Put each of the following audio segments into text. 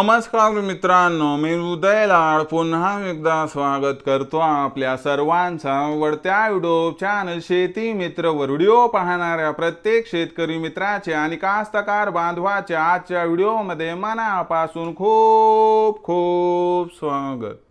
नमस्कार मित्रांनो, मी उदय लाड पुन्हा एकदा स्वागत करतो आपल्या सर्वांचा आवडत्या युट्यूब चॅनल शेती मित्र वर व्हिडिओ पाहणाऱ्या प्रत्येक शेतकरी मित्राचे आणि कास्तकार बांधवाचे आजच्या व्हिडिओमध्ये मनापासून खूप खूप स्वागत।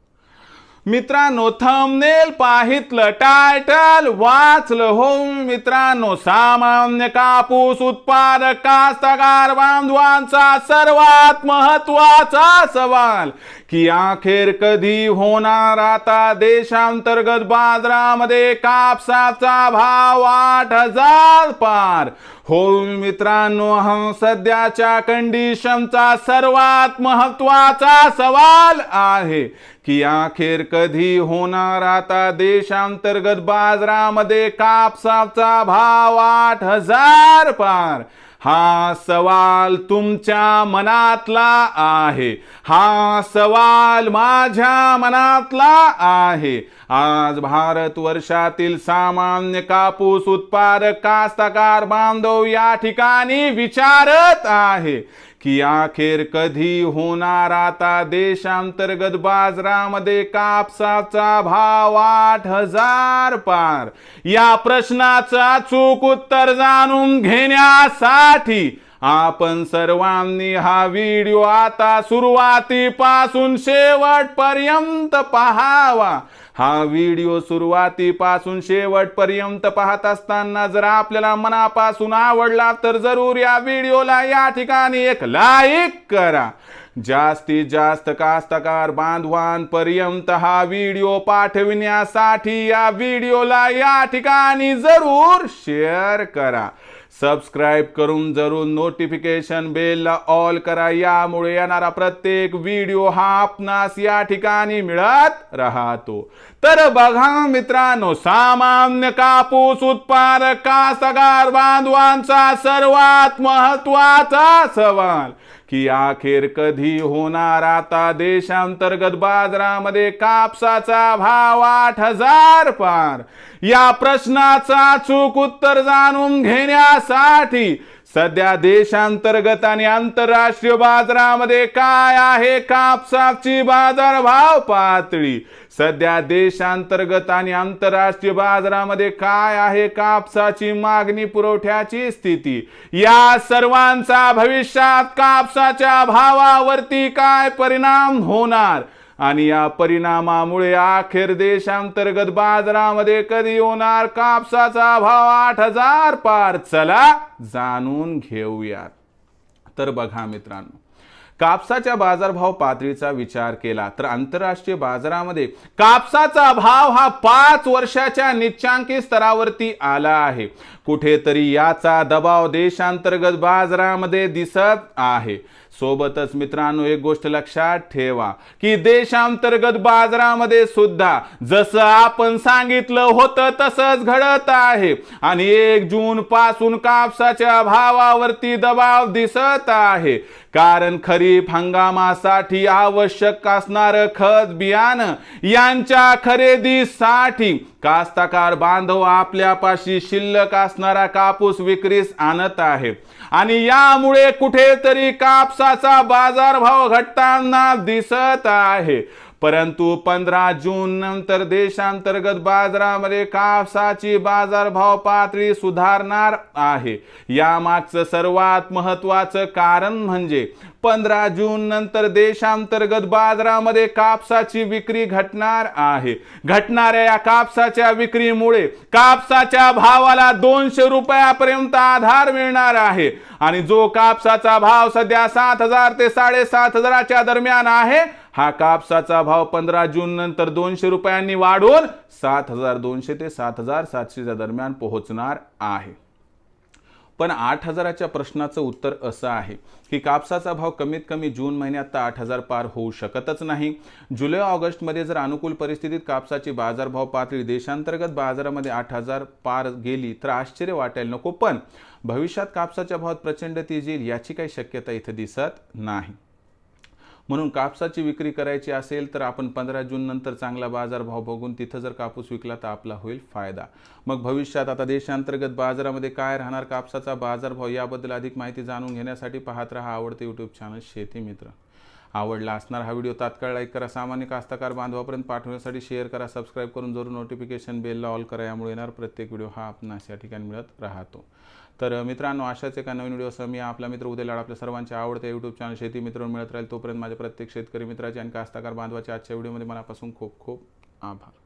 मित्रांनो, थंबनेल पाहितलं, टायटल वाचलं हो मित्रांनो, सामान्य कापूस उत्पादक कास्तकार बांधवांचा सर्वात महत्त्वाचा सवाल की अखेर कधी होणार आता देशांतर्गत बाजारामध्ये कापसाचा भाव 8,000 पार। हो मित्रांनो, हा सध्याच्या कंडिशनचा सर्वात महत्त्वाचा सवाल आहे की अखेर कधी होणार आता देशांतर्गत बाजारामध्ये कापसाचा भाव 8,000 पार। हा सवाल तुमच्या मनातला आहे, हा सवाल माझ्या मनातला आहे। आज भारतवर्षातील सामान्य कापूस उत्पादक कास्तकार बांधव या ठिकाणी विचारत आहे की अखेर कधी होणार आता देशांतर्गत बाजारामध्ये कापसाचा भाव 8,000 पार। या प्रश्नाचं अचूक उत्तर जाणून घेण्यासाठी आपण सर्वांनी हा व्हिडिओ आता सुरुवातीपासून शेवटपर्यंत पाहावा। हा व्हिडिओ सुरुवातीपासून शेवटपर्यंत पाहत असताना जर आपल्याला मनापासून आवडला तर जरूर या व्हिडिओला या ठिकाणी एक लाईक करा। जास्तीत जास्त कास्तकार बांधवांपर्यंत हा व्हिडिओ पाठविण्यासाठी या व्हिडिओला या ठिकाणी जरूर शेअर करा। सबस्क्राइब करून जरूर नोटिफिकेशन बेलला ऑल करा, यामुळे येणारा प्रत्येक व्हिडिओ हा आपणास या ठिकाणी मिळत राहतो। तर बघा मित्रांनो, सामान्य कापूस उत्पादक कास्तकार बांधवांचा सर्वात महत्त्वाचा सवाल की अखेर कधी होणार आता देशांतर्गत बाजारामध्ये कापसाचा भाव 8,000 पार। या प्रश्नाचं अचूक उत्तर जाणून घेण्यासाठी सध्या देशांतर्गत आणि आंतरराष्ट्रीय बाजारामध्ये काय आहे कापसाची बाजारभाव पातळी, सध्या देशांतर्गत आणि आंतरराष्ट्रीय बाजारामध्ये काय आहे कापसाची मागणी पुरवठ्याची स्थिती, या सर्वांचा भविष्यात कापसाच्या भावावरती काय परिणाम होणार आणि या परिणामामुळे अखेर देशांतर्गत बाजारामध्ये कधी होणार कापसाचा भाव 8,000 पार, चला जाणून घेऊयात। तर बघा मित्रांनो, कापसाच्या बाजारभाव पातळीचा विचार केला तर आंतरराष्ट्रीय बाजारामध्ये कापसाचा भाव हा 5 वर्षाच्या निच्चांकी स्तरावरती आला आहे। कुठेतरी याचा दबाव देशांतर्गत बाजारामध्ये दिसत आहे। सोबतच मित्रांनो, एक गोष्ट लक्षात ठेवा की देशांतर्गत बाजारामध्ये सुद्धा जसं आपण सांगितलं होतं तसंच घडत आहे आणि 1 जून पासून कापसाच्या भावावरती दबाव दिसत आहे। कारण खरीप हंगामासाठी आवश्यक असणारं खत बियाणं यांच्या खरेदीसाठी कास्तकार बांधव आपल्यापाशी शिल्लक असणारा कापूस विक्रीस आणत आहे आणि यामुळे कुठेतरी कापसाचा बाजारभाव घटताना दिसत आहे। परंतु 15 जून नंतर देशांतर्गत बाजारामध्ये कापसाची बाजारभाव पातळी सुधारणार आहे। यामागचं सर्वात महत्त्वाचं कारण म्हणजे 15 जून नंतर देशांतर्गत बाजारामध्ये कापसाची विक्री घटणार आहे। घटणाऱ्या या कापसाच्या विक्रीमुळे कापसाच्या भावाला 200 रुपयापर्यंत आधार मिळणार आहे आणि जो कापसाचा भाव सध्या 7,000 ते 7,500 दरम्यान आहे, हा कापसाचा भाव 15 जून नंतर 200 रुपयांनी वाढून 7,200 ते 7,700 दरम्यान पोहोचणार आहे। पण 8,000च्या प्रश्नाचं उत्तर असं आहे की कापसाचा भाव कमीत कमी जून महिन्यात तर 8,000 पार होऊ शकतच नाही। जुलै ऑगस्ट मध्ये जर अनुकूल परिस्थितीत कापसाची बाजारभाव पातळी देशांतर्गत बाजारामध्ये 8,000 पार गेली तर आश्चर्य वाटायला नको, पण भविष्यात कापसाच्या भावात प्रचंड तेजी येईल याची काही शक्यता इथे दिसत नाही। म्हणून कापसाची विक्री करायची असेल तर आपण 15 जून नंतर चांगला बाजारभाव बघून तिथं जर कापूस विकला तर आपला होईल फायदा। मग भविष्यात आता देशांतर्गत बाजारामध्ये काय राहणार कापसाचा बाजारभाव याबद्दल अधिक माहिती जाणून घेण्यासाठी पाहत रहा आवडते YouTube चॅनल शेती मित्र। आवडला असणार हा व्हिडिओ तात्काळ लाईक करा, सामान्य कास्तकार बांधवापर्यंत पाठवण्यासाठी शेअर करा, सबस्क्राईब करून जरूर नोटिफिकेशन बेलला ऑल करा, यामुळे येणार प्रत्येक व्हिडिओ हा आपणास या ठिकाणी मिळत राहतो। तर मित्रांनो, अशाच एका नवीन व्हिडिओसह मी आपला मित्र उदय लाड आपल्या सर्वांचे आवडते यूट्यूब चॅनल शेती मित्र मिळत राहील। तोपर्यंत माझ्या प्रत्येक शेतकरी मित्राचे आणि कास्तकार बांधवाचे आजच्या व्हिडिओमध्ये मनापासून खूप खूप आभार।